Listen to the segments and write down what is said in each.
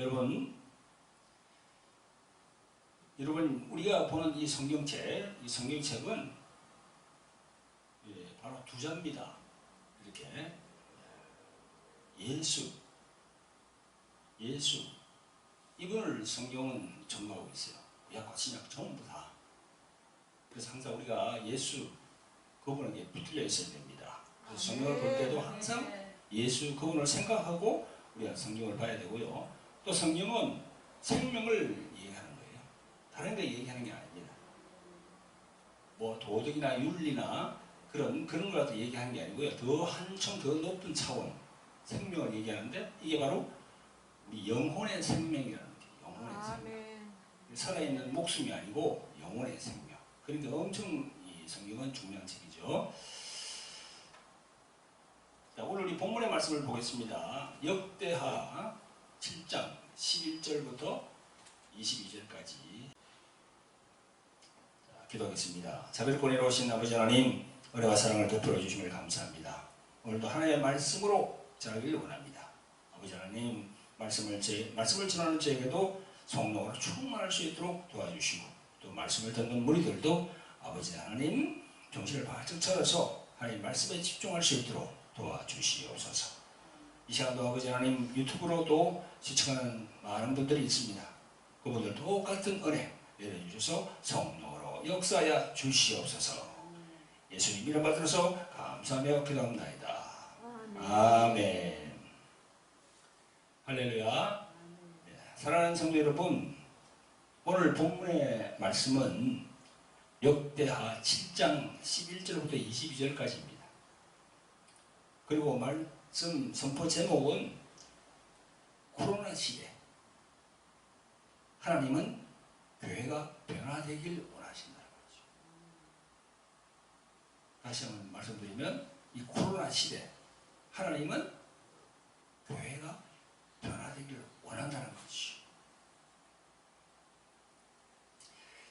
여러분 우리가 보는 이 성경책은 바로 두 자입니다. 이렇게 예수 이분을 성경은 전부하고 있어요. 구약과 신약 전부 다. 그래서 항상 우리가 예수 그분에게 붙들려 있어야 됩니다. 그래서 성경을 볼 때도 항상 예수 그분을 생각하고 우리가 성경을 봐야 되고요. 또 성경은 생명을 얘기하는 거예요. 다른 거 얘기하는 게 아닙니다. 뭐 도덕이나 윤리나 그런 거라도 얘기하는 게 아니고요. 더 한층 더 높은 차원 생명을 얘기하는데 이게 바로 우리 영혼의 생명이라는 거예요. 영혼의 생명. 살아있는 목숨이 아니고 영혼의 생명. 그러니까 엄청 이 성경은 중요한 책이죠. 자, 오늘 이 본문의 말씀을 보겠습니다. 역대하 7장 11절부터 22절까지 기도하겠습니다. 자비롭고 오신 아버지 하나님, 은혜와 사랑을 베풀어 주심을 감사합니다. 오늘도 하나님의 말씀으로 전하기를 원합니다. 아버지 하나님, 말씀을 전하는 저에게도 성령으로 충만할 수 있도록 도와주시고, 또 말씀을 듣는 무리들도 아버지 하나님 정신을 바짝 차려서 하나님 말씀에 집중할 수 있도록 도와주시옵소서. 이 시간도 아버지 하나님 유튜브로도 시청하는 많은 분들이 있습니다. 그분들 똑같은 은혜 내려주셔서 성령으로 역사하여 주시옵소서. 예수님 이름 받들어서 감사하며 기도합나이다. 아멘. 할렐루야. 사랑하는 성도 여러분, 오늘 본문의 말씀은 역대하 7장 11절부터 22절까지입니다. 그리고 말씀 선포 제목은 코로나 시대, 하나님은 교회가 변화되길 원하신다는 거죠. 다시 한번 말씀드리면 이 코로나 시대, 하나님은 교회가 변화되길 원한다는 거죠.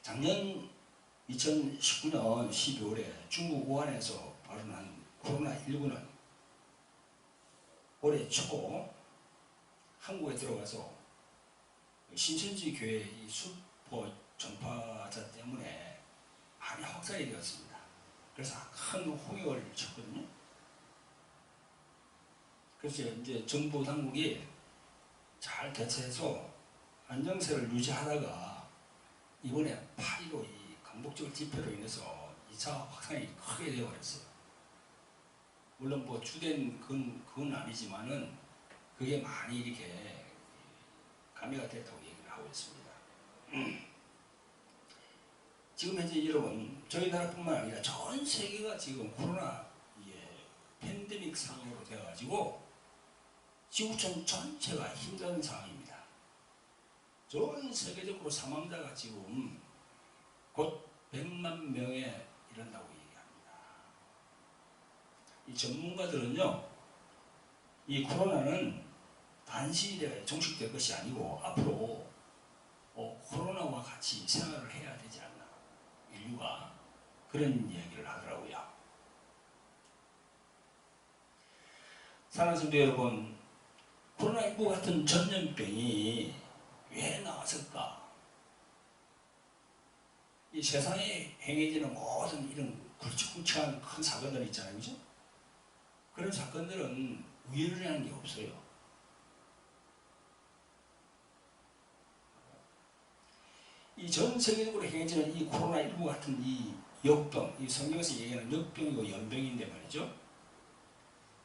작년 2019년 12월에 중국 우한에서 발생한 코로나19는 올해 초 한국에 들어가서 신천지 교회 이 수포 전파자 때문에 많이 확산이 되었습니다. 그래서 큰 홍역을 쳤거든요. 그래서 이제 정부 당국이 잘 대처해서 안정세를 유지하다가 이번에 8.15 이 강복절 집회로 인해서 2차 확산이 크게 되어버렸어요. 물론 뭐 주된 그건 아니지만은 그게 많이 이렇게 가미가 됐다고 얘기를 하고 있습니다. 지금 현재 여러분, 저희 나라뿐만 아니라 전 세계가 지금 코로나 팬데믹 상황으로 되어가지고 지구촌 전체가 힘든 상황입니다. 전 세계적으로 사망자가 지금 곧 100만 명에 이른다고 얘기합니다. 이 전문가들은요, 이 코로나는 단시일에 종식될 것이 아니고 앞으로 코로나와 같이 생활을 해야 되지 않나, 인류가 그런 얘기를 하더라고요. 사랑하는 성도 여러분, 코로나19 같은 전염병이 왜 나왔을까? 이 세상에 행해지는 모든 이런 굵직굵직한 큰 사건들 있잖아요, 그죠? 그런 사건들은 우연이라는 게 없어요. 이 전 세계적으로 행해지는 이 코로나19 같은 이 역병, 이 성경에서 얘기하는 역병이고 연병인데 말이죠.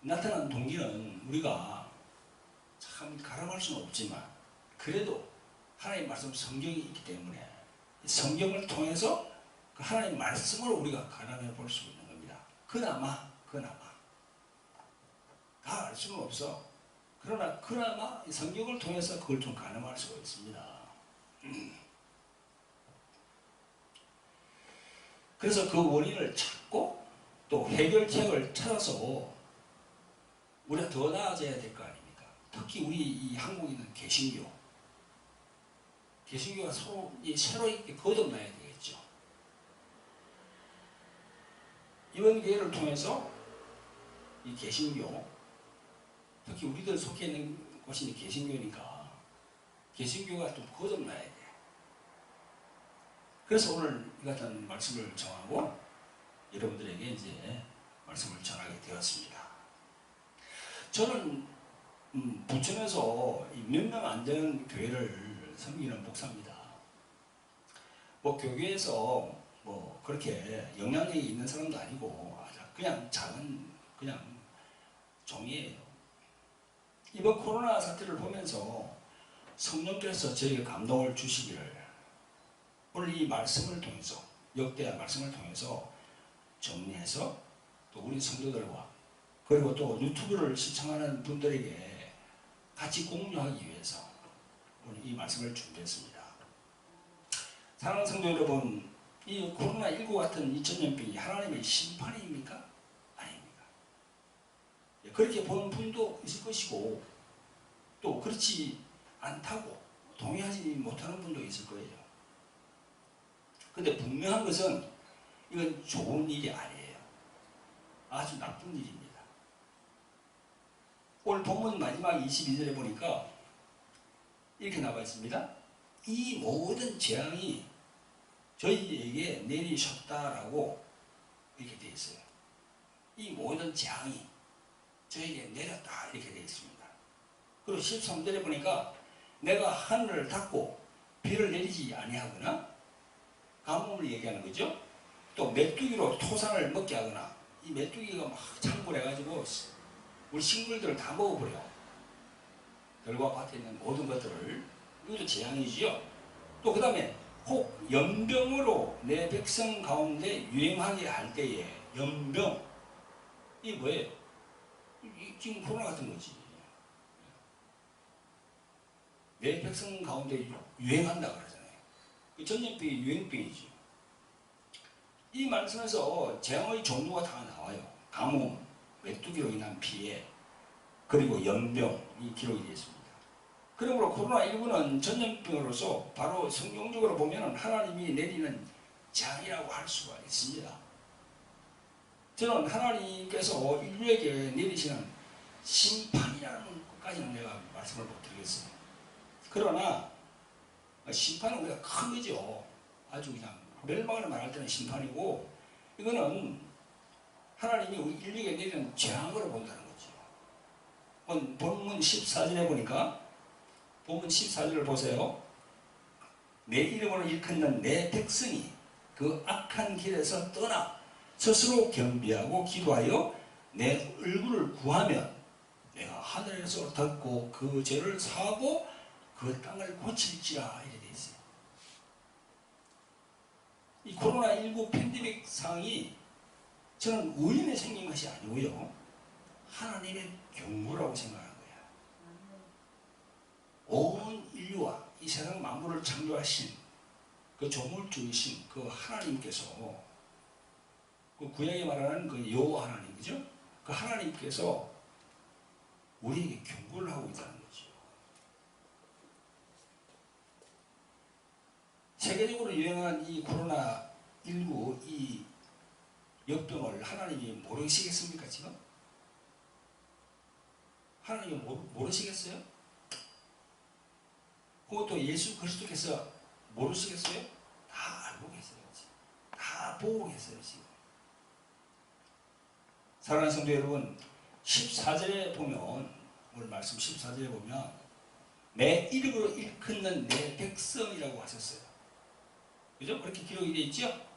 나타난 동기는 우리가 참 가늠할 수는 없지만 그래도 하나님의 말씀 성경이 있기 때문에 성경을 통해서 그 하나님의 말씀으로 우리가 가늠해 볼 수 있는 겁니다. 그나마 다 알 수는 없어. 그러나 그나마 성경을 통해서 그걸 좀 가늠할 수가 있습니다. 그래서 그 원인을 찾고 또 해결책을 찾아서 우리가 더 나아져야 될 거 아닙니까? 특히 우리 이 한국인은 개신교가 새로 이렇게 거듭나야 되겠죠. 이번 기회를 통해서 이 개신교, 특히 우리들 속해 있는 곳이 개신교니까 개신교가 좀 거듭나야 돼. 그래서 오늘 이 같은 말씀을 정하고 여러분들에게 이제 말씀을 전하게 되었습니다. 저는 부천에서 몇 명 안 되는 교회를 섬기는 목사입니다. 뭐 교회에서 뭐 그렇게 영향력이 있는 사람도 아니고 그냥 작은 그냥 종이에요. 이번 코로나 사태를 보면서 성령께서 저에게 감동을 주시기를 오늘 이 말씀을 통해서 역대한 말씀을 통해서 정리해서 또 우리 성도들과 그리고 또 유튜브를 시청하는 분들에게 같이 공유하기 위해서 오늘 이 말씀을 준비했습니다. 사랑하는 성도 여러분, 이 코로나19 같은 2000년병이 하나님의 심판입니까? 아닙니까? 그렇게 보는 분도 있을 것이고 또 그렇지 않다고 동의하지 못하는 분도 있을 거예요. 근데 분명한 것은 이건 좋은 일이 아니에요. 아주 나쁜 일입니다. 오늘 본문 마지막 22절에 보니까 이렇게 나와 있습니다. 이 모든 재앙이 저희에게 내리셨다라고 이렇게 되어 있어요. 이 모든 재앙이 저에게 내렸다 이렇게 되어 있습니다. 그리고 13절에 보니까 내가 하늘을 닫고 비를 내리지 아니하거나 가뭄을 얘기하는 거죠. 또 메뚜기로 토산을 먹게 하거나 이 메뚜기가 막 창궐해가지고 우리 식물들을 다 먹어버려. 들과 밭에 있는 모든 것들을. 이것도 재앙이지요. 또 그 다음에 혹 연병으로 내 백성 가운데 유행하게 할 때에 연병 이게 뭐예요? 지금 코로나 같은 거지. 내 백성 가운데 유행한다 그러잖아요. 그 전염병이 유행병이지. 이 말씀에서 재앙의 종류가 다 나와요. 가뭄, 메뚜기로 인한 피해, 그리고 연병이 기록이 되어 있습니다. 그러므로 코로나19는 전염병으로서 바로 성경적으로 보면 하나님이 내리는 재앙이라고 할 수가 있습니다. 저는 하나님께서 인류에게 내리시는 심판이라는 것까지는 내가 말씀을 못 드리겠어요. 그러나 심판은 우리가 큰 거죠. 아주 그냥 멸망을 말할 때는 심판이고 이거는 하나님이 우리 인류에게 내리는 재앙으로 본다는 거죠. 본문 14절에 보니까 본문 14절을 보세요. 내 이름으로 일컫는 내 백성이 그 악한 길에서 떠나 스스로 겸비하고 기도하여 내 얼굴을 구하면 내가 하늘에서 듣고 그 죄를 사하고 그 땅을 고칠지라 이렇게 되어 있어요. 이 코로나19 팬데믹 상황이 저는 우연히 생긴 것이 아니고요. 하나님의 경고라고 생각하는 거예요. 온 인류와 이 세상 만물을 창조하신 그 조물주이신 그 하나님께서 그 구약에 말하는 그 여호와 하나님, 그죠? 그 하나님께서 우리에게 경고를 하고 있다는 거죠. 세계적으로 유행한 이 코로나19 이 역병을 하나님이 모르시겠습니까, 지금? 하나님이 모르시겠어요? 그것도 예수 그리스도께서 모르시겠어요? 다 알고 계세요. 지금. 다 보고 계세요, 지금. 사랑하는 성도 여러분, 14절에 보면, 오늘 말씀 14절에 보면, 내 이름으로 일컫는 내 백성이라고 하셨어요. 그죠? 그렇게 기록이 되어 있죠?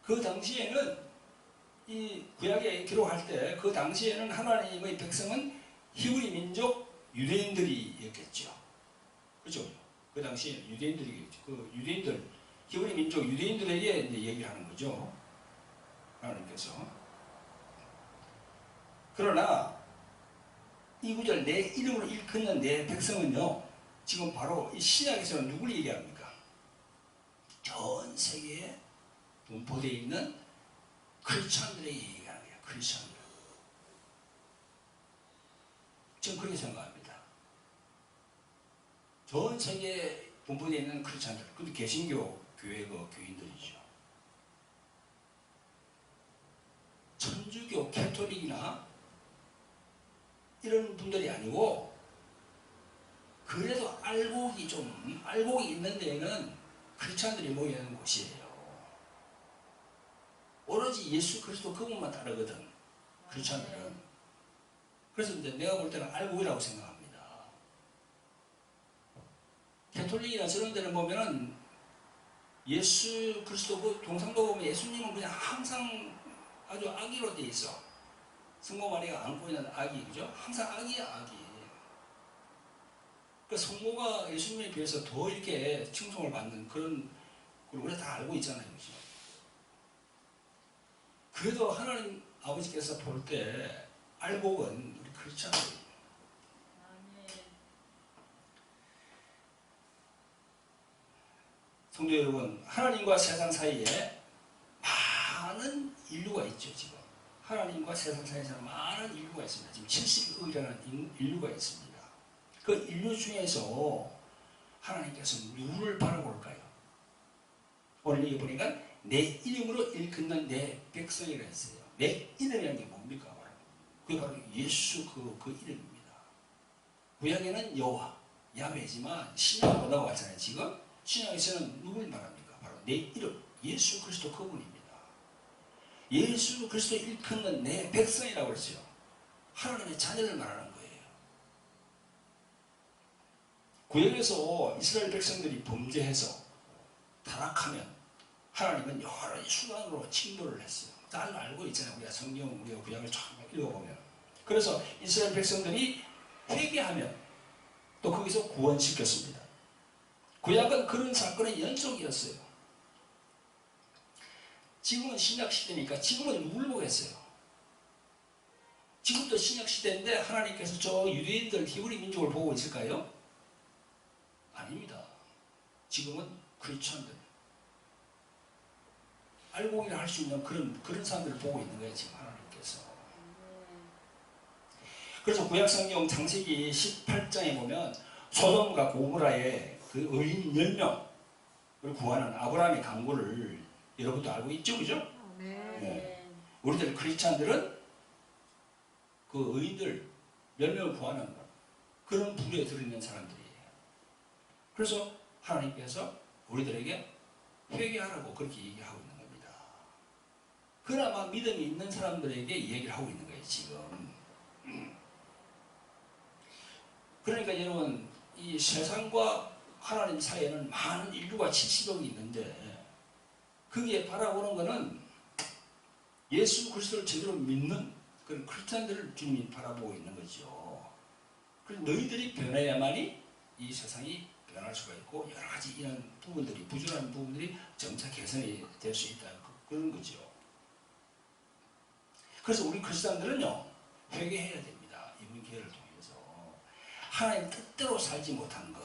그 당시에는, 이 구약에 기록할 때, 그 당시에는 하나님의 백성은 히브리 민족 유대인들이었겠죠. 그죠? 그 당시에 유대인들이겠죠. 그 유대인들, 히브리 민족 유대인들에게 이제 얘기를 하는 거죠. 하나님께서. 그러나 이 구절 내 이름으로 일컫는 내 백성은요, 지금 바로 이 신약에서는 누구를 얘기합니까? 전 세계에 분포되어 있는 크리스천들에게 얘기하는 거예요. 크리스천들. 저는 그렇게 생각합니다. 전 세계에 분포되어 있는 크리스천들, 그것도 개신교 교회 그 교인들이죠. 천주교, 캐톨릭이나 이런 분들이 아니고 그래도 알곡이 있는 데에는 크리스찬들이 모여있는 곳이에요. 오로지 예수 그리스도 그분만 따르거든, 크리스찬들은. 그래서 이제 내가 볼 때는 알곡이라고 생각합니다. 캐톨릭이나 저런 데는 보면은 예수 그리스도 그 동상도 보면 예수님은 그냥 항상 아주 아기로 돼 있어. 성모 마리아가 안고 있는 아기, 그죠? 항상 아기야, 아기. 그 성모가 예수님에 비해서 더 이렇게 칭송을 받는 그런 걸 우리가 다 알고 있잖아요, 그죠? 그래도 하나님 아버지께서 볼 때 알곡은 우리 크리스찬들. 성도 여러분, 하나님과 세상 사이에 많은 인류가 있죠, 지금. 하나님과 세상 사이에서는 많은 인류가 있습니다. 지금 70억이라는 인류가 있습니다. 그 인류 중에서 하나님께서 누구를 바라볼까요? 오늘 여기 보니까 내 이름으로 일컫는 내 백성이라 했어요. 내 이름이라는 게 뭡니까? 그게 바로 예수 그 이름입니다. 구약에는 여호와, 야훼지만 신약은 뭐라고 하잖아요. 지금 신약에서는 누굴 말합니까? 바로 내 이름, 예수 그리스도 그분입니다. 예수 그리스도 일컫는 내 백성이라고 그랬어요. 하나님의 자녀를 말하는 거예요. 구약에서 이스라엘 백성들이 범죄해서 타락하면 하나님은 여러 수단으로 징벌을 했어요. 잘 알고 있잖아요. 우리가 성경, 우리가 구약을 처음 읽어보면. 그래서 이스라엘 백성들이 회개하면 또 거기서 구원시켰습니다. 구약은 그런 사건의 연속이었어요. 지금은 신약시대니까 지금은 누굴 보겠어요? 지금도 신약시대인데 하나님께서 저 유대인들 히브리 민족을 보고 있을까요? 아닙니다. 지금은 크리스천들, 알곡이라 할 수 있는 그런 사람들을 보고 있는 거예요, 지금 하나님께서. 그래서 구약성경 창세기 18장에 보면 소돔과 고모라의 그 의인 10명을 구하는 아브라함의 강구를 여러분도 알고 있죠, 그죠? 네. 우리들 크리스찬들은 그 의인들 10명을 구하는 그런 부류에 들어있는 사람들이에요. 그래서 하나님께서 우리들에게 회개하라고 그렇게 얘기하고 있는 겁니다. 그나마 믿음이 있는 사람들에게 얘기를 하고 있는 거예요, 지금. 그러니까 여러분, 이 세상과 하나님 사이에는 많은 인류가 70억이 있는데 거기에 바라보는 것은 예수 그리스도를 제대로 믿는 그런 크리스찬들을 주님이 바라보고 있는 거죠. 그래서 너희들이 변해야만이 이 세상이 변할 수가 있고 여러 가지 이런 부분들이, 부족한 부분들이 점차 개선이 될 수 있다, 그런 거죠. 그래서 우리 크리스찬들은요, 회개해야 됩니다. 이번 기회를 통해서 하나님 뜻대로 살지 못한 것,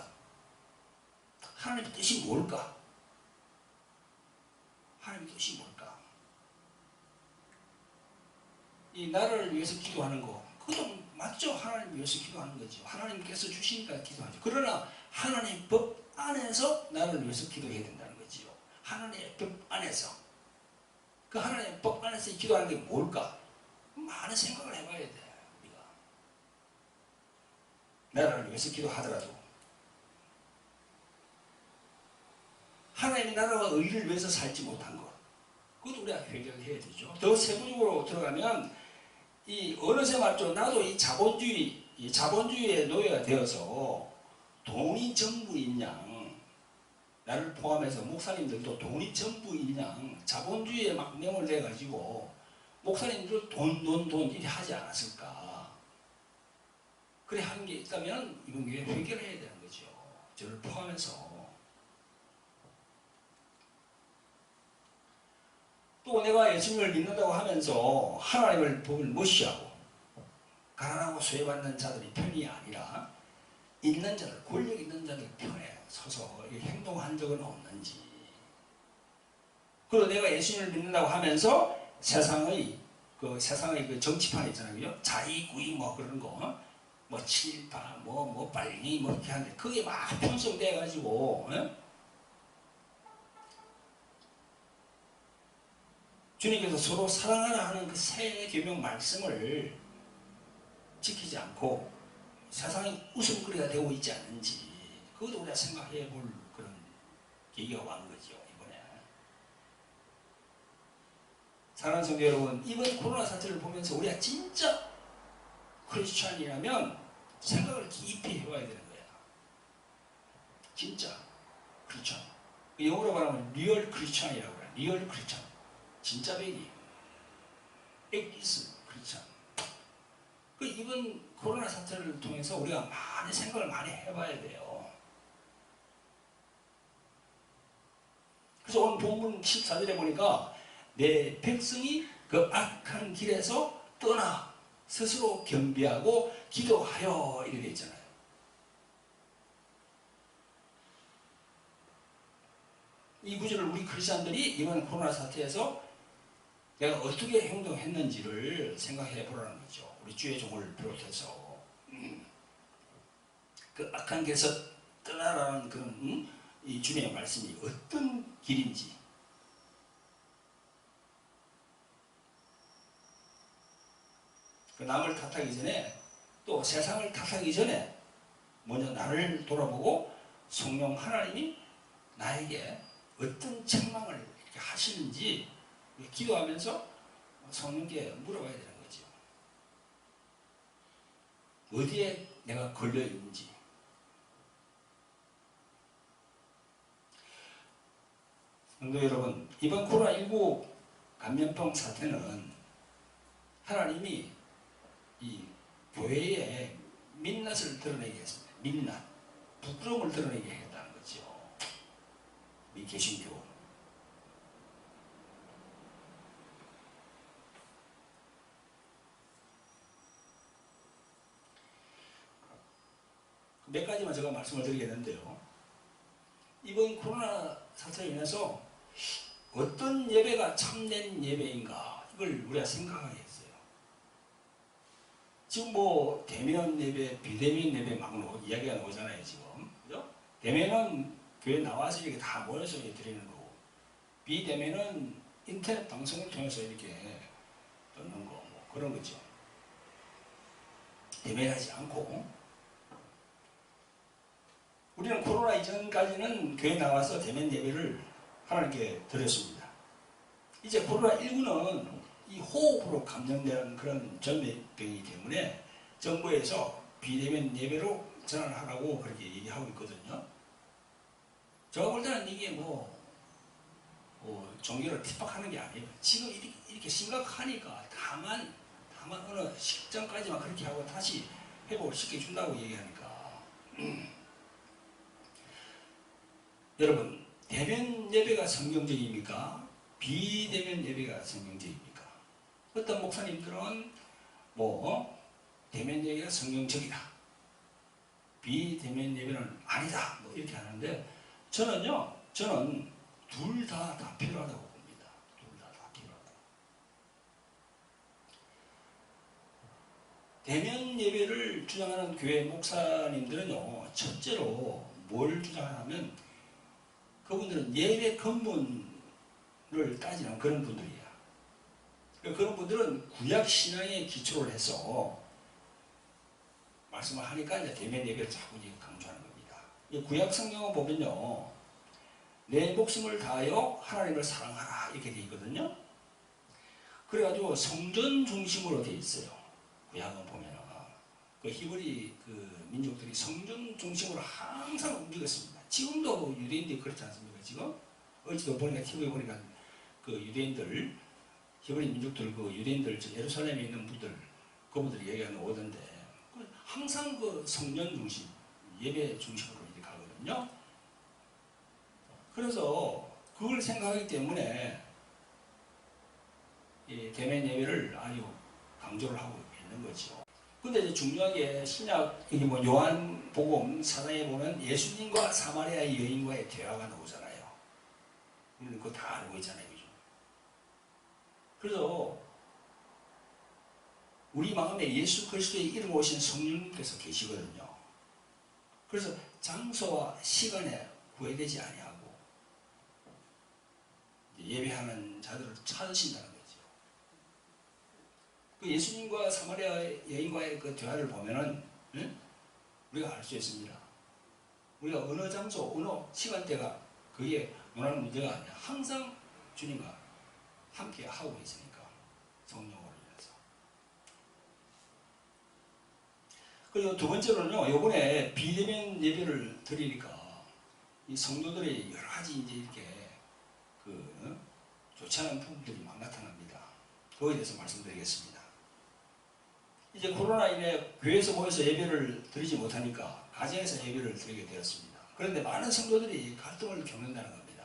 하나님의 뜻이 뭘까? 하나님의 뜻이 뭘까? 이 나라를 위해서 기도하는 거, 그것도 맞죠? 하나님 위해서 기도하는 거죠. 하나님께서 주시니까 기도하죠. 그러나 하나님 법 안에서 나라를 위해서 기도해야 된다는 거죠. 하나님의 법 안에서. 그 하나님의 법 안에서 기도하는 게 뭘까? 많은 생각을 해봐야 돼, 우리가. 나라를 위해서 기도하더라도 하나님의 나라와 의를 위해서 살지 못한 것, 그것도 우리가 회개를 해야 되죠. 더 세부적으로 들어가면 이 어느새 말죠. 나도 이 자본주의의 노예가 되어서 돈이 전부인 양, 나를 포함해서 목사님들도 돈이 전부인 양 자본주의에 막 명을 내가지고 목사님들도 돈 이렇게 하지 않았을까? 그래 하는 게 있다면 이번 기회에 회개를 해야 되는 거죠. 저를 포함해서. 또 내가 예수님을 믿는다고 하면서 하나님을 법을 무시하고 가난하고 소외받는 자들이 편이 아니라 있는 자들, 권력 있는 자들 편에 서서 행동한 적은 없는지, 그리고 내가 예수님을 믿는다고 하면서 세상의 그 정치판 있잖아요. 자의구의 뭐 그런 거, 뭐 친일파, 뭐 빨갱이 뭐 이렇게 하는데 그게 막 편성돼 가지고 주님께서 서로 사랑하라 하는 그 새 계명 말씀을 지키지 않고 세상이 웃음거리가 되고 있지 않는지 그것도 우리가 생각해 볼 그런 계기가 온 거죠. 이번에 사랑하는 성도 여러분, 이번 코로나 사태를 보면서 우리가 진짜 크리스찬이라면 생각을 깊이 해봐야 되는 거야. 진짜 크리스찬. 영어로 말하면 리얼 크리스찬이라고 그래. 리얼 크리스찬. 진짜 배기. 엑기스 크리스찬. 그 이번 코로나 사태를 통해서 우리가 많이 생각을 많이 해봐야 돼요. 그래서 오늘 본문 14절에 보니까 내 백성이 그 악한 길에서 떠나 스스로 겸비하고 기도하여 이렇게 되어 있잖아요. 이 구절을 우리 크리스천들이 이번 코로나 사태에서 내가 어떻게 행동했는지를 생각해 보라는 거죠. 우리 주의 종을 비롯해서 그 악한 길에서 떠나라는 그런 이 주님의 말씀이 어떤 길인지, 그 남을 탓하기 전에 또 세상을 탓하기 전에 먼저 나를 돌아보고 성령 하나님이 나에게 어떤 책망을 이렇게 하시는지 기도하면서 성령께 물어봐야 되는 거죠. 어디에 내가 걸려 있는지. 성도 여러분, 이번 코로나19 감염병 사태는 하나님이 이 교회의 민낯을 드러내게 했습니다. 민낯, 부끄러움을 드러내게 했다는 거죠. 이 개신교. 몇 가지만 제가 말씀을 드리겠는데요. 이번 코로나 사태로 인해서 어떤 예배가 참된 예배인가 이걸 우리가 생각하게 했어요. 지금 뭐 대면 예배, 비대면 예배 막 이야기가 나오잖아요. 지금 그죠? 대면은 교회 나와서 이렇게 다 모여서 드리는 거고, 비대면은 인터넷 방송을 통해서 이렇게 듣는 거, 뭐 그런 거죠. 대면하지 않고. 우리는 코로나 이전까지는 교회 나와서 대면 예배를 하나님께 드렸습니다. 이제 코로나19는 이 호흡으로 감염되는 그런 전염병이기 때문에 정부에서 비대면 예배로 전환하라고 그렇게 얘기하고 있거든요. 제가 볼 때는 이게 뭐 종교를 핍박하는 게 아니에요. 지금 이렇게 심각하니까 다만 어느 시점까지만 그렇게 하고 다시 회복을 시켜준다고 얘기하니까. 여러분, 대면 예배가 성경적입니까? 비대면 예배가 성경적입니까? 어떤 목사님들은 대면 예배가 성경적이다, 비대면 예배는 아니다, 뭐 이렇게 하는데 저는 둘 다 필요하다고 봅니다. 둘 다 필요하다. 대면 예배를 주장하는 교회 목사님들은요, 첫째로 뭘 주장하냐면 그분들은 예배 근본을 따지는 그런 분들이야. 그런 분들은 구약 신앙에 기초를 해서 말씀을 하니까 이제 대면 예배를 자꾸 강조하는 겁니다. 구약 성경을 보면요, 내 목숨을 다하여 하나님을 사랑하라 이렇게 되어 있거든요. 그래가지고 성전 중심으로 되어 있어요. 구약은 보면은 그 히브리 그 민족들이 성전 중심으로 항상 움직였습니다. 지금도 유대인들이 그렇지 않습니까? 지금 어제도 보니까 TV에 보니까 그 유대인들, 히브리 민족들, 그 유대인들, 예루살렘에 있는 분들, 그분들이 얘기가 나오던데 항상 그 성전 중심, 예배 중심으로 이렇게 가거든요. 그래서 그걸 생각하기 때문에 이 대면 예배를 아주 강조를 하고 있는 거죠. 근데 이제 중요하게 신약, 여기 뭐 요한복음 4장에 보면 예수님과 사마리아 여인과의 대화가 나오잖아요. 우리는 그거 다 알고 있잖아요. 그죠? 그래서 우리 마음에 예수 그리스도의 이름 오신 성령님께서 계시거든요. 그래서 장소와 시간에 구애되지 아니하고 예배하는 자들을 찾으신다는 거죠. 그 예수님과 사마리아 여인과의 그 대화를 보면은, 응? 우리가 알 수 있습니다. 우리가 어느 장소, 어느 시간대가 그게 원하는 문제가 아니라 항상 주님과 함께 하고 있으니까 성령으로 인해서. 그리고 두 번째로는요, 요번에 비대면 예배를 드리니까 이 성도들이 여러 가지 이제 이렇게 좋지 않은 부분들이 막 나타납니다. 그거에 대해서 말씀드리겠습니다. 이제 코로나 인해 교회에서 모여서 예배를 드리지 못하니까 가정에서 예배를 드리게 되었습니다. 그런데 많은 성도들이 갈등을 겪는다는 겁니다.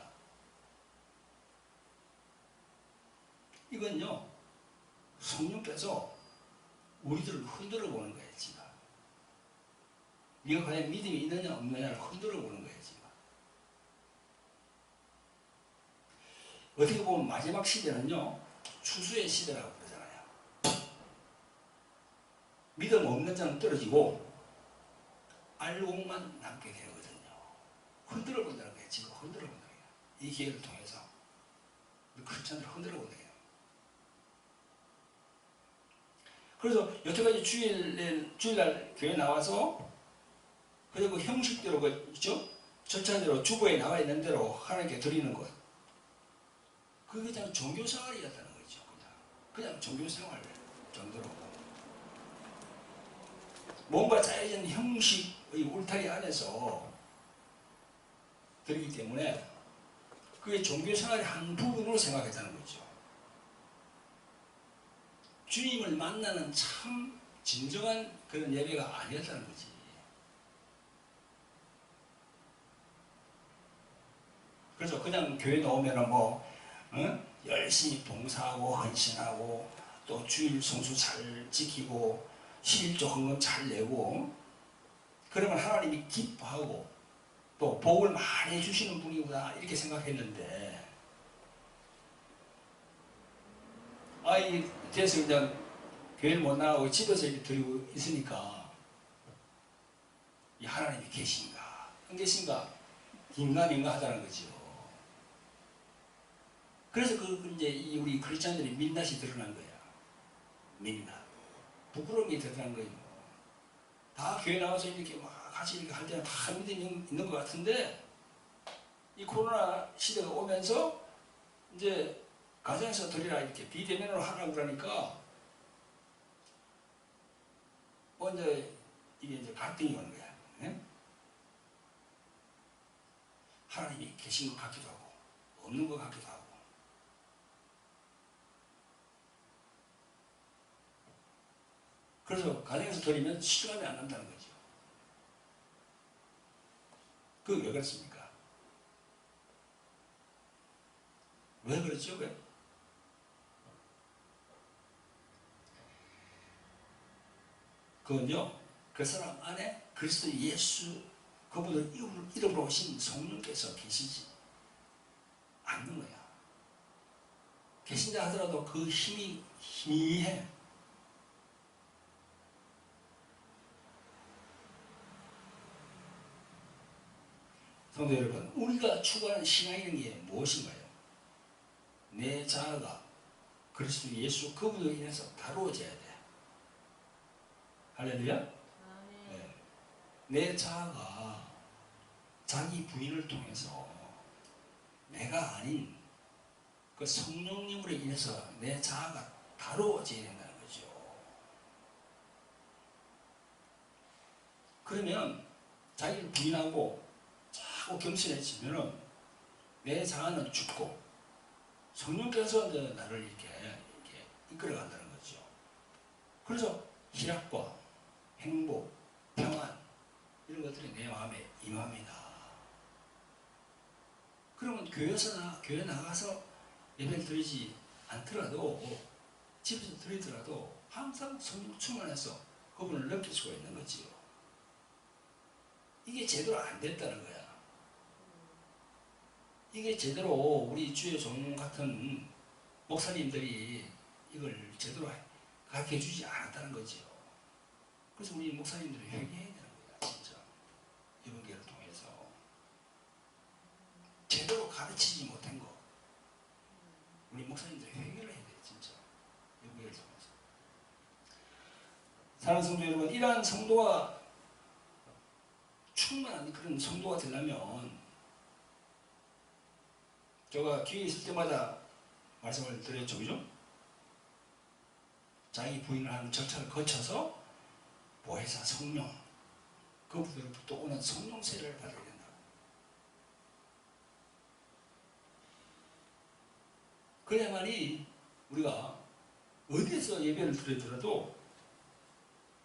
이건요, 성령께서 우리들을 흔들어 보는 거예요, 지금. 네가 과연 믿음이 있느냐 없느냐를 흔들어 보는 거예요, 지금. 어떻게 보면 마지막 시대는요, 추수의 시대라고 그러잖아요. 믿음 없는 자는 떨어지고 알곡만 남게 되거든요. 흔들어 본다는 거예요, 지금. 흔들어 본다는 거예요. 이 기회를 통해서 크리스찬들을 흔들어 본다는 거예요. 그래서 여태까지 주일날 교회 나와서 그리고 그 형식대로 있죠? 절차대로 주보에 나와 있는 대로 하나님께 드리는 것. 그게 그냥 종교생활이었다는 거죠. 그냥 종교생활 정도로. 뭔가 짜여진 형식의 울타리 안에서 드리기 때문에 그게 종교생활의 한 부분으로 생각했다는 거죠. 주님을 만나는 참 진정한 그런 예배가 아니었다는 거지. 그래서 그냥 교회 나오면은 열심히 봉사하고 헌신하고 또 주일 성수 잘 지키고 11조 헌금 잘 내고 그러면 하나님이 기뻐하고 또 복을 많이 주시는 분이구나 이렇게 생각했는데 이 돼서 그냥 교회를 못 나가고 집에서 이렇게 드리고 있으니까 이 하나님이 계신가 안 계신가 인간인가 하다는 거죠. 그래서 이제 우리 크리스찬들이 민낯이 드러난 거야. 민낯. 부끄러움이 드러난 거예요. 다 교회 나와서 이렇게 막 같이 이렇게 할 때는 다 믿음이 있는 것 같은데 이 코로나 시대가 오면서 이제 가정에서 드리라 이렇게 비대면으로 하라고 그러니까 이제 이게 이제 갈등이 오는 거야. 네? 하나님이 계신 것 같기도 하고 없는 것 같기도 하고. 그래서 가정에서 드리면 실감이 안 난다는 거죠. 그게 왜 그렇습니까? 왜 그렇죠? 왜? 그건요, 그 사람 안에 그리스도 예수 그분을 이름으로 오신 성령께서 계시지 않는 거야. 계신다 하더라도 그 힘이 희미해. 성도 여러분, 우리가 추구하는 신앙이라는 게 무엇인가요? 내 자아가 그리스도 예수 그분으로 인해서 다루어져야 돼. 할렐루야? 네. 내 자아가 자기 부인을 통해서 내가 아닌 그 성령님으로 인해서 내 자아가 다루어져야 된다는 거죠. 그러면 자기를 부인하고 자꾸 겸손해지면은 내 자아는 죽고 성령께서 나를 이렇게 이끌어간다는 거죠. 그래서 희락과 행복, 평안 이런 것들이 내 마음에 임합니다. 그러면 교회 나가서 예배를 드리지 않더라도 집에서 드리더라도 항상 성령 충만해서 그분을 느낄 수가 있는 거지요. 이게 제대로 안 됐다는 거야. 이게 제대로 우리 주의 종 같은 목사님들이 이걸 제대로 가르쳐 주지 않았다는 거죠. 그래서 우리 목사님들이 회개해야 되는 거야, 진짜. 이번 기회를 통해서. 제대로 가르치지 못한 거. 우리 목사님들이 회개를 해야 돼, 진짜. 이번 기회를 통해서. 사랑하는 성도 여러분, 이러한 성도가 충만한 그런 성도가 되려면 제가 기회 있을 때마다 말씀을 드렸죠, 그죠? 자기 부인을 하는 절차를 거쳐서 보혜사 성령, 그분으로부터 오는 성령 세례를 받아야 된다. 그래야만이 우리가 어디에서 예배를 드리더라도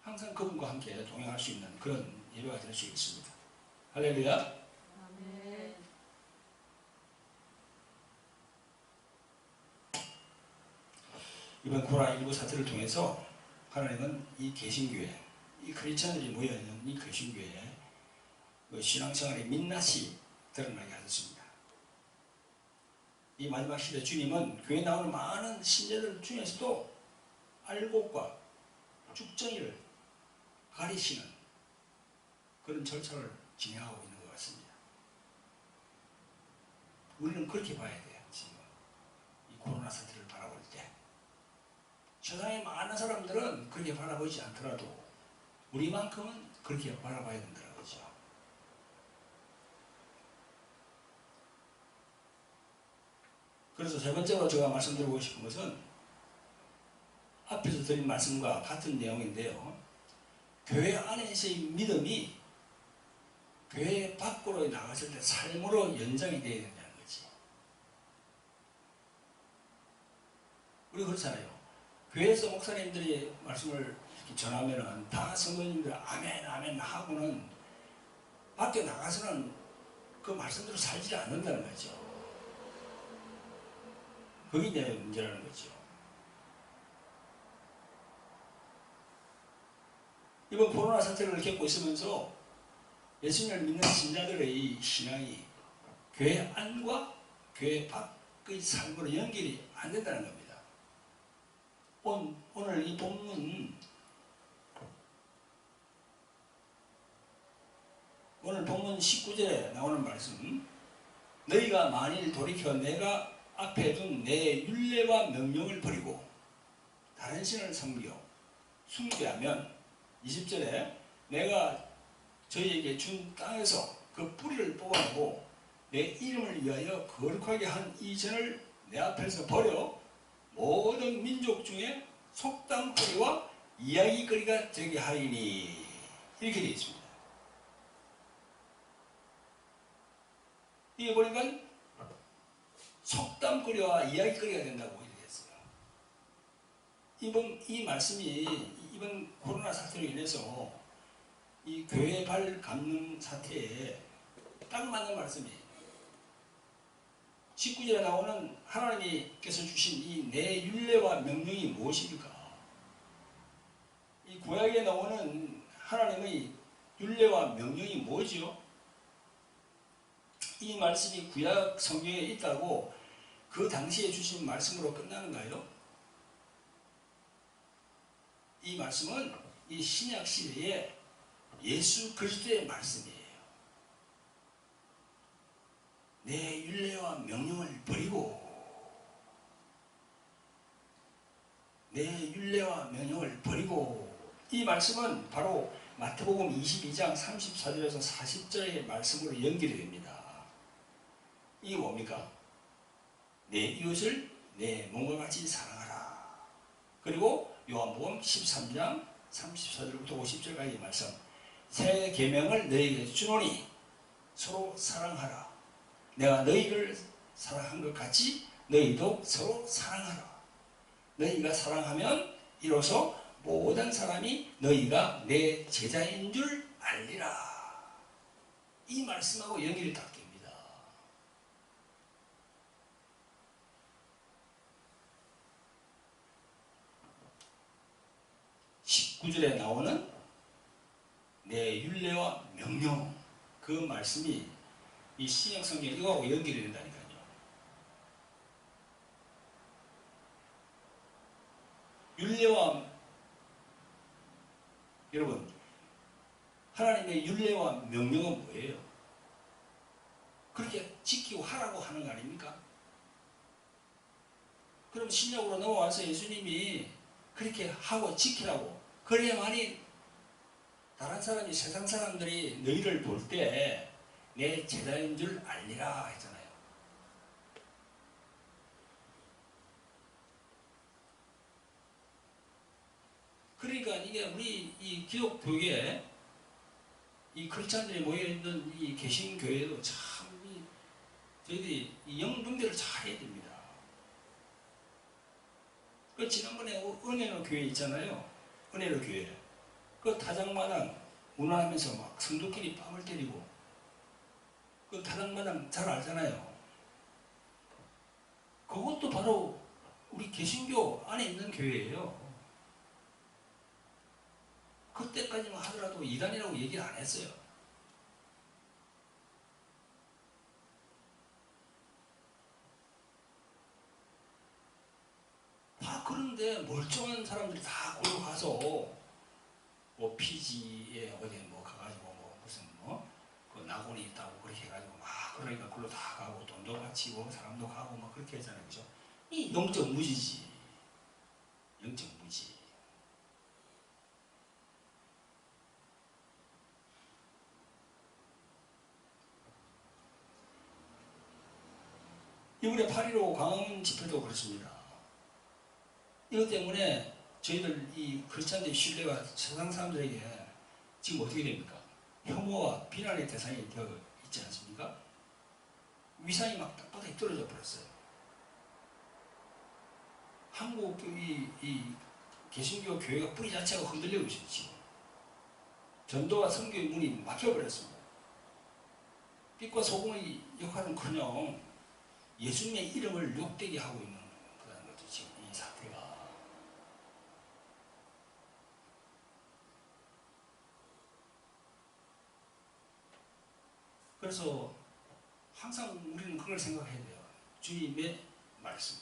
항상 그분과 함께 동행할 수 있는 그런 예배가 될 수 있습니다. 할렐루야. 아멘. 이번 코로나19 사태를 통해서 하나님은 이 개신교회, 이 크리스찬들이 모여있는 이 개신교회에 그 신앙생활의 민낯이 드러나게 하셨습니다. 이 마지막 시대 주님은 교회에 나오는 많은 신자들 중에서도 알곡과 쭉정이를 가리시는 그런 절차를 진행하고 있는 것 같습니다. 우리는 그렇게 봐야 돼요. 지금 이 코로나 사태를 바라볼 때 세상에 많은 사람들은 그렇게 바라보지 않더라도 우리만큼은 그렇게 바라봐야 된다는 거죠. 그래서 세 번째로 제가 말씀드리고 싶은 것은 앞에서 드린 말씀과 같은 내용인데요. 교회 안에서의 믿음이 교회 밖으로 나갔을 때 삶으로 연장이 되어야 된다는 거지. 우리 그렇잖아요. 교회에서 목사님들이 말씀을 이렇게 전하면은 다 성도님들 아멘 아멘 하고는 밖에 나가서는 그 말씀대로 살지 않는다는 거죠. 그게 이제 문제라는 거죠. 이번 코로나 사태를 겪고 있으면서 예수님을 믿는 신자들의 신앙이 교회 안과 교회 밖의 삶으로 연결이 안 된다는 겁니다. 오늘 이 본문, 오늘 본문 19절에 나오는 말씀, 너희가 만일 돌이켜 내가 앞에 둔 내 율례와 명령을 버리고 다른 신을 섬겨 숭배하면 20절에 내가 저희에게 준 땅에서 그 뿌리를 뽑아내고 내 이름을 위하여 거룩하게 한 이 전을 내 앞에서 버려 모든 민족 중에 속담거리와 이야기거리가 되게 하리니, 이렇게 되어 있습니다. 이게 보니까 속담거리와 이야기거리가 된다고 이렇게 했어요. 이 말씀이 이번 코로나 사태로 인해서 이 교회 발 감는 사태에 딱 맞는 말씀이에요. 19절에 나오는 하나님께서 주신 이 내 율례와 명령이 무엇입니까? 이 구약에 나오는 하나님의 율례와 명령이 뭐지요? 이 말씀이 구약 성경에 있다고 그 당시에 주신 말씀으로 끝나는가요? 이 말씀은 이 신약 시대에 예수 그리스도의 말씀이에요. 내 율례와 명령을 버리고, 내 율례와 명령을 버리고, 이 말씀은 바로 마태복음 22장 34절에서 40절의 말씀으로 연결이 됩니다. 이게 뭡니까? 내 이웃을 내 몸과 같이 사랑하라. 그리고 요한복음 13장 34절부터 50절까지의 말씀, 새 계명을 너희에게 주노니 서로 사랑하라. 내가 너희를 사랑한 것 같이 너희도 서로 사랑하라. 너희가 사랑하면 이로써 모든 사람이 너희가 내 제자인 줄 알리라. 이 말씀하고 연결이 딱 됩니다. (19절에) 나오는 내 율례와 명령, 그 말씀이 이 신약 성경 이거하고 연결이 된다니까요. 율례와, 여러분, 하나님의 율례와 명령은 뭐예요? 그렇게 지키고 하라고 하는 거 아닙니까? 그럼 신약으로 넘어와서 예수님이 그렇게 하고 지키라고, 그래야만이 다른 사람이 세상 사람들이 너희를 볼 때 내 제자인 줄 알리라 했잖아요. 그러니까 이게 우리 이 기독교계 이 크리스찬들이 모여있는 이 개신교회도 참 저희들이 이 영분별을 잘 해야 됩니다. 그 지난번에 은혜로 교회 있잖아요. 은혜로 교회. 그 타작마당 운운하면서 막 성도끼리 뺨을 때리고 그 타작마당 잘 알잖아요. 그것도 바로 우리 개신교 안에 있는 교회예요. 그때까지만 하더라도 이단이라고 얘기를 안 했어요. 그런데 멀쩡한 사람들이 다 거기 가서 뭐 피지에 어디 뭐 가가지고 뭐 무슨 그 낙원이 있다고 그렇게 해가지고 막 그러니까 그걸로 다 가고 돈도 바치고 사람도 가고 막 그렇게 하잖아요. 그죠? 이 영적 무지지. 영적 무지. 이번에 8.15 광화문 집회도 그렇습니다. 이것 때문에 저희들 이 크리스찬들의 신뢰가 세상 사람들에게 지금 어떻게 됩니까? 혐오와 비난의 대상이 되어 있지 않습니까? 위상이 막 땅바닥에 떨어져 버렸어요. 한국 이 개신교 교회가 뿌리 자체가 흔들리고 있어요, 지금. 전도와 선교의 문이 막혀버렸습니다. 빛과 소금의 역할은커녕 예수님의 이름을 욕되게 하고 있는 그런 거죠, 지금 이 사태가. 그래서 항상 우리는 그걸 생각해야 돼요. 주님의 말씀.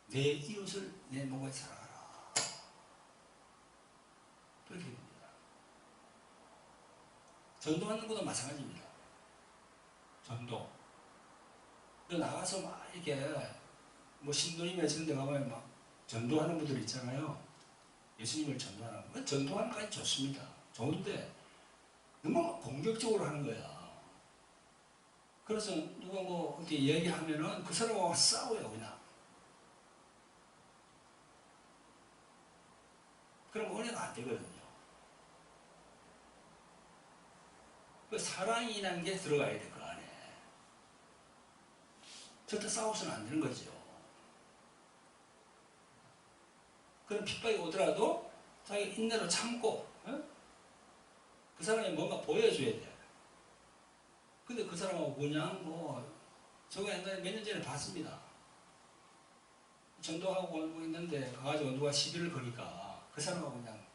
내 이웃을 내 몸에 사랑하라. 그렇게 됩니다. 전도하는 것도 마찬가지입니다. 전도. 나가서 막 이렇게 뭐 신도림에 저런 데 가보면 막 전도하는 분들 있잖아요. 예수님을 전도하는 거. 전도하는 건 좋습니다. 좋은데 너무 공격적으로 하는 거야. 그래서 누가 뭐 어디 얘기하면은 그 사람하고 싸워요, 그냥. 그럼 은혜가 안 되거든요. 그 사랑이라는 게 들어가야 돼, 그 안에. 절대 싸워서는 안 되는 거죠. 그런 핍박이 오더라도 자기 인내로 참고, 그 사람이 뭔가 보여줘야 돼. 근데 그 사람하고 그냥 저거 옛날에 몇 년 전에 봤습니다. 전도하고 있는데 가가지고 누가 시비를 거니까 그 사람하고 그냥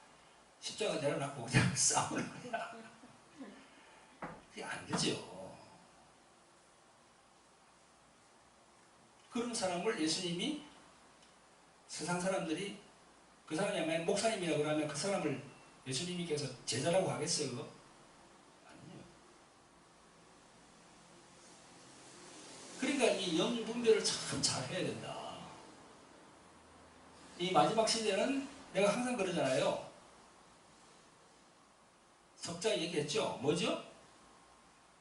십자가 내려놓고 그냥 싸우는 거야. 그게 안 되죠. 그런 사람을 예수님이 세상 사람들이 그 사람이 만약 목사님이라고 그러면 그 사람을 예수님께서 제자라고 하겠어요? 그거? 아니에요. 그러니까 이 영분별을 참 잘해야 된다. 이 마지막 시대는 내가 항상 그러잖아요. 석자 얘기했죠? 뭐죠?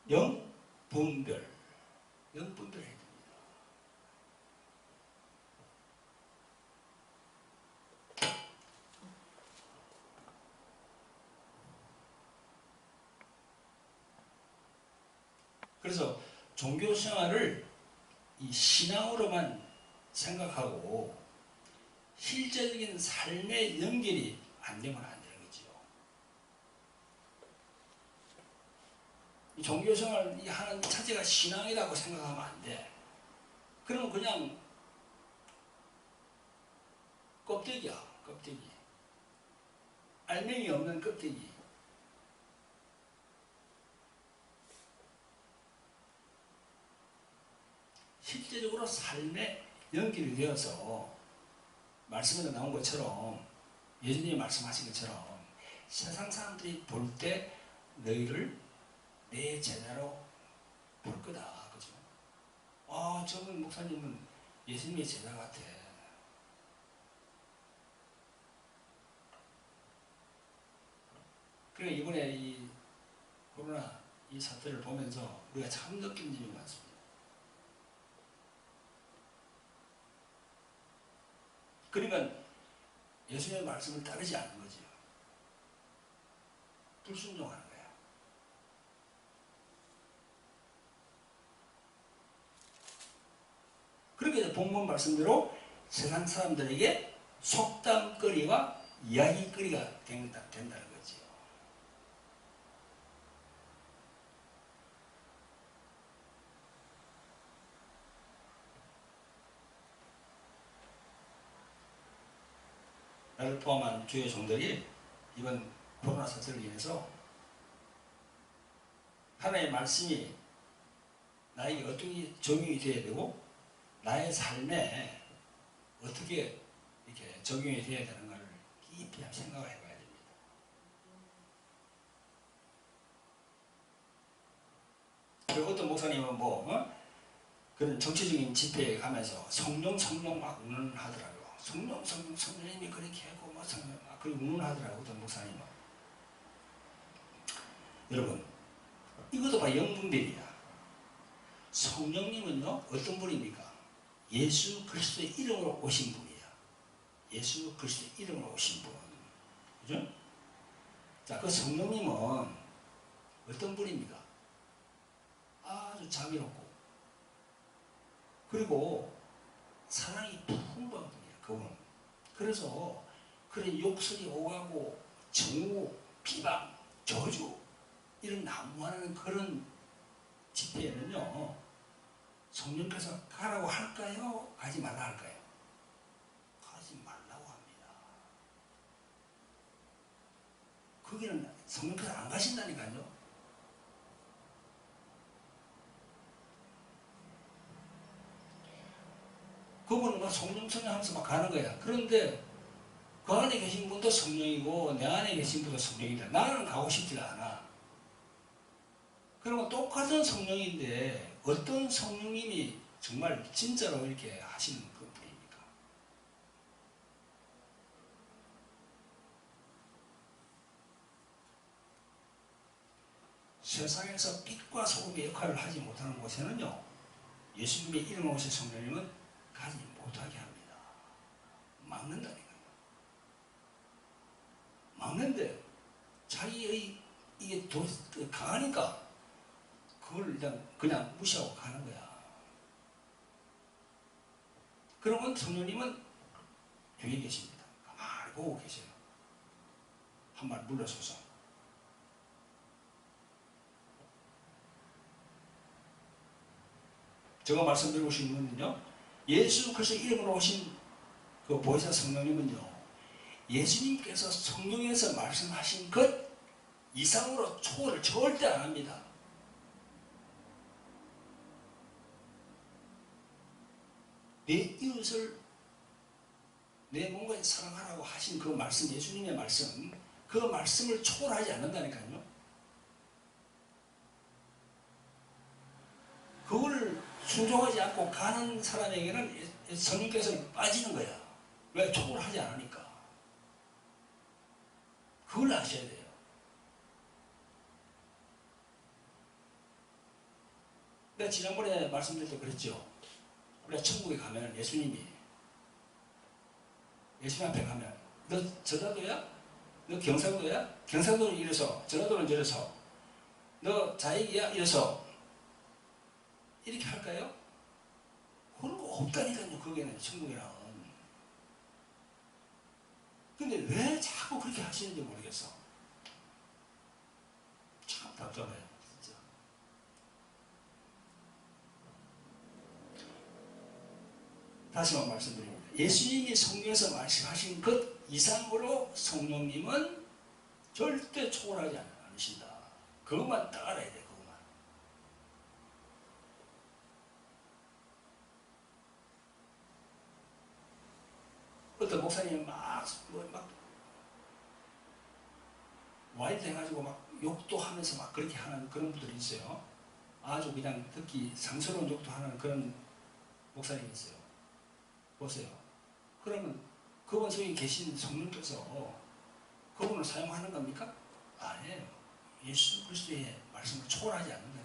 영분별. 영분별 해야 됩니다. 그래서 종교 생활을 이 신앙으로만 생각하고 실제적인 삶의 연결이 안 되면 안 되는 거죠. 종교 생활을 하는 자체가 신앙이라고 생각하면 안 돼. 그러면 그냥 껍데기야, 껍데기. 알맹이 없는 껍데기. 실제적으로 삶에 연결이 되어서 말씀에도 나온 것처럼 예수님이 말씀하신 것처럼 세상 사람들이 볼 때 너희를 내 제자로 볼 거다. 그죠? 저분 목사님은 예수님의 제자 같아. 그러니까 이번에 이 코로나 이 사태를 보면서 우리가 참 느낀 점이 많습니다. 그러니까 예수님의 말씀을 따르지 않는 거죠. 불순종하는 거야. 그렇게 본문 말씀대로 세상 사람들에게 속담거리와 이야기거리가 된다는 거지요. 나를 포함한 주의 종들이 이번 코로나 사태를 인해서 하나님의 말씀이 나에게 어떻게 적용이 되어야 되고 나의 삶에 어떻게 이렇게 적용이 되어야 되는가를 깊이 생각을 해봐야 됩니다. 그리고 어떤 목사님은 그런 정치적인 집회에 가면서 성령 막 운운하더라고요. 성령님이 그렇게 하고 그렇게 운운하더라고요. 어떤 목사님은. 여러분, 이것도 봐 영분별이야. 성령님은요 어떤 분입니까? 예수 그리스도의 이름으로 오신 분이야. 예수 그리스도의 이름으로 오신 분. 그죠? 자, 그 성령님은 어떤 분입니까? 아주 자비롭고 그리고 사랑이 풍부한 분이야. 그분은. 그래서 그런 욕설이 오가고 정오, 비방, 저주 이런 난무하는 그런 집회에는요 성령께서 가라고 할까요? 가지 말라 할까요? 가지 말라고 합니다. 거기는 성령께서 안 가신다니까요. 그분은 막 성령 하면서 막 가는 거야. 그런데 그 안에 계신 분도 성령이고 내 안에 계신 분도 성령이다. 나는 가고 싶지 않아. 그러면 똑같은 성령인데 어떤 성령님이 정말 진짜로 이렇게 하시는 그 분입니까? 세상에서 빛과 소금의 역할을 하지 못하는 곳에는요 예수님의 이름으로 오신 성령님은 가지 못하게 합니다. 막는다니까요. 막는데 자기의 이게 강하니까 그걸 그냥 무시하고 가는 거야. 그러면 성령님은 뒤에 계십니다. 가만히 보고 계셔요. 한 발 물러서서. 제가 말씀드리고 싶은 것은요, 예수 그리스도 이름으로 오신 그 보혜사 성령님은요, 예수님께서 성령에서 말씀하신 것 이상으로 초월을 절대 안 합니다. 내 이웃을 내 몸과 사랑하라고 하신 그 말씀, 예수님의 말씀, 그 말씀을 초월하지 않는다니까요. 그걸 순종하지 않고 가는 사람에게는 성령께서 빠지는 거야. 왜? 초월하지 않으니까. 그걸 아셔야 돼요. 내가 지난번에 말씀드릴 때 그랬죠. 우리가 천국에 가면 예수님 앞에 가면 너 전라도야? 너 경상도야? 경상도는 이래서 전라도는 저래서 너 자익이야? 이래서 이렇게 할까요? 그런 거 없다니까요. 거기는 천국이랑은. 근데 왜 자꾸 그렇게 하시는지 모르겠어. 참 답답해요. 진짜. 다시 한번 말씀드립니다. 예수님이 성경에서 말씀하신 것 이상으로 성령님은 절대 초월하지 않으신다. 그것만 따라야 돼. 그것만. 어떤 목사님이 막 와이드 해가지고 막 욕도 하면서 막 그렇게 하는 그런 분들이 있어요. 아주 그냥 듣기 상스러운 욕도 하는 그런 목사님이 있어요. 보세요. 그러면 그분 속에 계신 성령께서 그분을 사용하는 겁니까? 아니에요. 예수 그리스도의 말씀을 초월하지 않는다.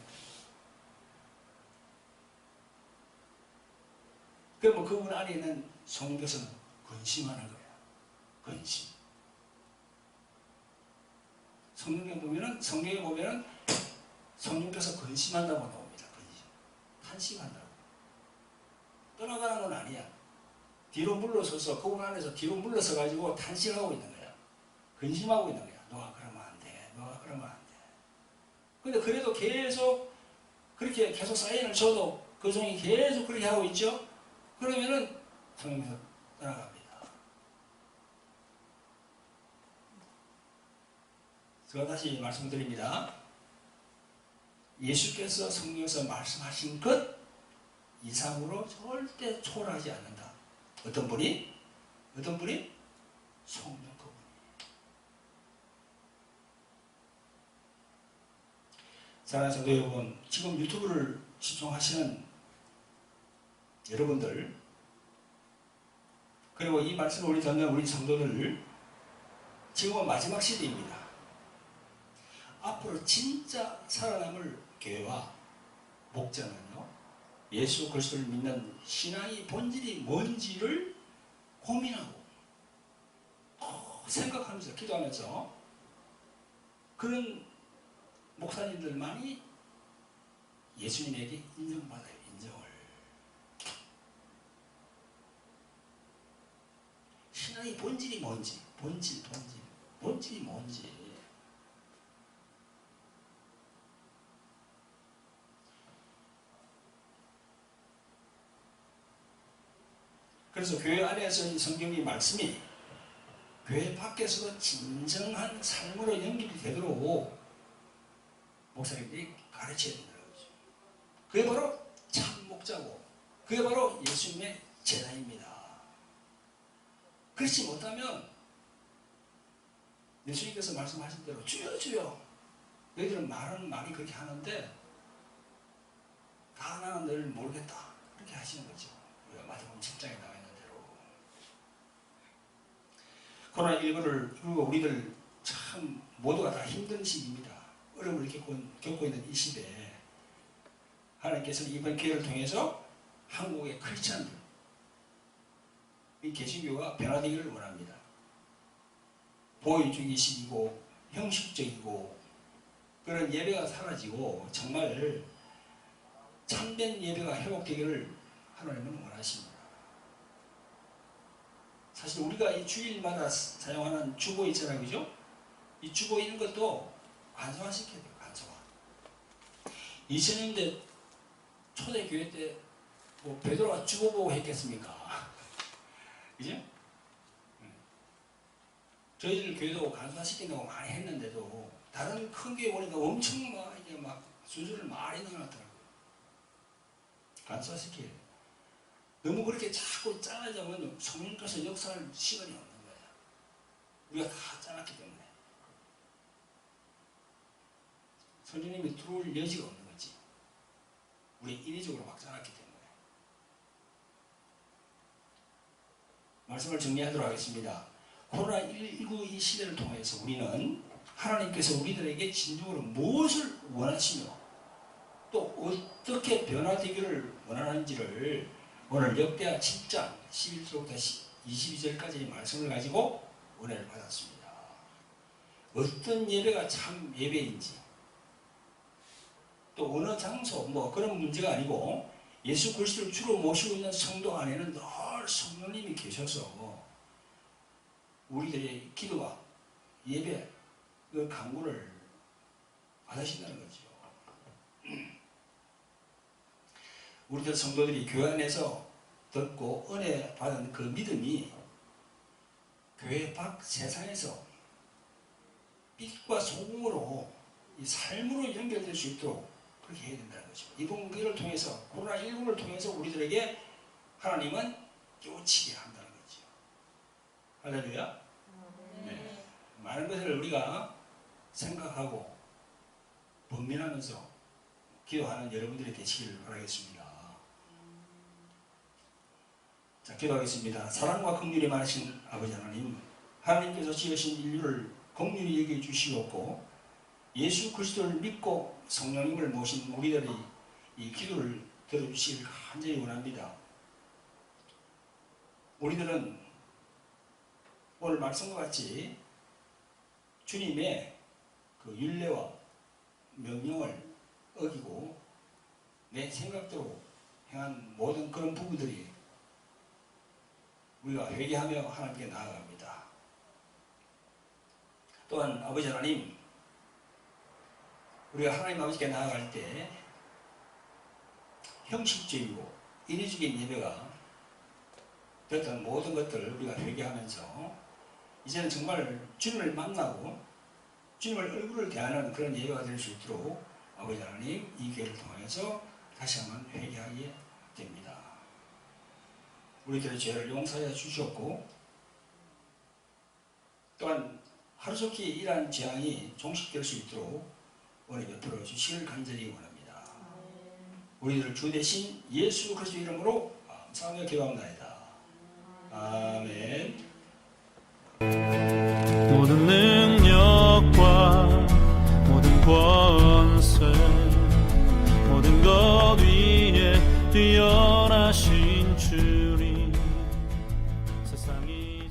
그러면 그분 안에 있는 성령께서는 근심하는 거예요. 근심. 성경에 보면은 성령께서 근심한다고 나옵니다. 근심. 탄식한다고. 떠나가는 건 아니야. 뒤로 물러서서 그분 안에서 뒤로 물러서 가지고 탄식하고 있는 거야. 근심하고 있는 거야. 너가 그러면 안 돼. 너가 그러면 안 돼. 근데 그래도 계속 그렇게 계속 사인을 줘도 그 종이 계속 그렇게 하고 있죠. 그러면은 성령께서 떠나갑니다. 제가 다시 말씀드립니다. 예수께서 성경에서 말씀하신 것 이상으로 절대 초월하지 않는다. 어떤 분이? 어떤 분이? 성령 그분이. 사랑하는 성도 여러분, 지금 유튜브를 시청하시는 여러분들, 그리고 이 말씀을 우리 듣는 우리 성도들, 지금은 마지막 시대입니다. 앞으로 진짜 살아남을 교회와 목자는요, 예수 그리스도를 믿는 신앙의 본질이 뭔지를 고민하고 생각하면서 기도하면서 그런 목사님들만이 예수님에게 인정받아요. 인정을. 신앙의 본질이 뭔지, 본질이 뭔지. 그래서 교회 안에서 이 성경의 말씀이 교회 밖에서도 진정한 삶으로 연결이 되도록 목사님들이 가르쳐야 된다는 거죠. 그게 바로 참 목자고, 그게 바로 예수님의 제자입니다. 그렇지 못하면 예수님께서 말씀하신 대로 주여 주여, 너희들은 말은 많이 그렇게 하는데 다 나는 너를 모르겠다, 그렇게 하시는 거죠. 우리가 마태복음 10장에 나와 있는 대로. 코로나19를 그리고 우리들 참 모두가 다 힘든 시기입니다. 어려움을 겪고 있는 이 시대에 하나님께서는 이번 기회를 통해서 한국의 크리스찬들, 이 개신교가 변화되기를 원합니다. 보여주기식이고 형식적이고 그런 예배가 사라지고 정말 참된 예배가 회복되기를 하나님은 원하십니다. 사실 우리가 이 주일마다 사용하는 주보 있잖아요, 그죠? 이 주보 있는 것도 간소화시켜야 돼요, 간소화. 2000년대 초대교회 때 뭐 베드로가 주보 보고 했겠습니까? 그죠? 저희들 교회도 간소화시킨다고 많이 했는데도 다른 큰 교회 보니까 엄청 막 수준을 많이 넣어놨더라고요. 간소화시켜야 돼요. 너무 그렇게 자꾸 짜내자면 성령께서 역사할 시간이 없는 거예요. 우리가 다 짜놨기 때문에. 성령님이 들어올 여지가 없는 거지. 우리 인위적으로 막 짜놨기 때문에. 말씀을 정리하도록 하겠습니다. 코로나19 이 시대를 통해서 우리는 하나님께서 우리들에게 진정으로 무엇을 원하시며 또 어떻게 변화되기를 원하는지를 오늘 역대하 10장 11절부터 22절까지의 말씀을 가지고 은혜를 받았습니다. 어떤 예배가 참 예배인지 또 어느 장소 뭐 그런 문제가 아니고 예수 그리스도를 주로 모시고 있는 성도 안에는 늘 성령님이 계셔서 우리들의 기도와 예배 그 강구를 받으신다는 거죠. 우리들 성도들이 교회 안에서 듣고 은혜 받은 그 믿음이 교회 밖 세상에서 빛과 소금으로 이 삶으로 연결될 수 있도록 그렇게 해야 된다는 거죠. 이번 기회를 통해서 코로나19를 통해서 우리들에게 하나님은 깨우치게 한다는 거죠. 할렐루야. 네. 많은 것을 우리가 생각하고 번민하면서 기도하는 여러분들이 되시기를 바라겠습니다. 자, 기도하겠습니다. 사랑과 긍휼이 많으신 아버지 하나님, 하나님께서 지으신 인류를 긍휼히 여겨 주시옵고 예수 그리스도를 믿고 성령님을 모신 우리들의 이 기도를 들어주시길 간절히 원합니다. 우리들은 오늘 말씀과 같이 주님의 그 율례와 명령을 어기고 내 생각대로 행한 모든 그런 부분들이 우리가 회개하며 하나님께 나아갑니다. 또한 아버지 하나님, 우리가 하나님 아버지께 나아갈 때 형식적이고 인위적인 예배가 되었던 모든 것들을 우리가 회개하면서 이제는 정말 주님을 만나고 주님을 얼굴을 대하는 그런 예배가 될 수 있도록 아버지 하나님 이 기회를 통해서 다시 한번 회개하게 됩니다. 우리들의 죄를 용서해 주셨고 또한 하루속히 이러한 재앙이 종식될 수 있도록 은혜 베풀어 주시길 간절히 원합니다. 우리들 주 대신 예수 그리스도 이름으로 감사하며 기도합니다. 아멘. 모든 능력과 모든 권세 모든 것 위에 뛰어나신 주님 세상이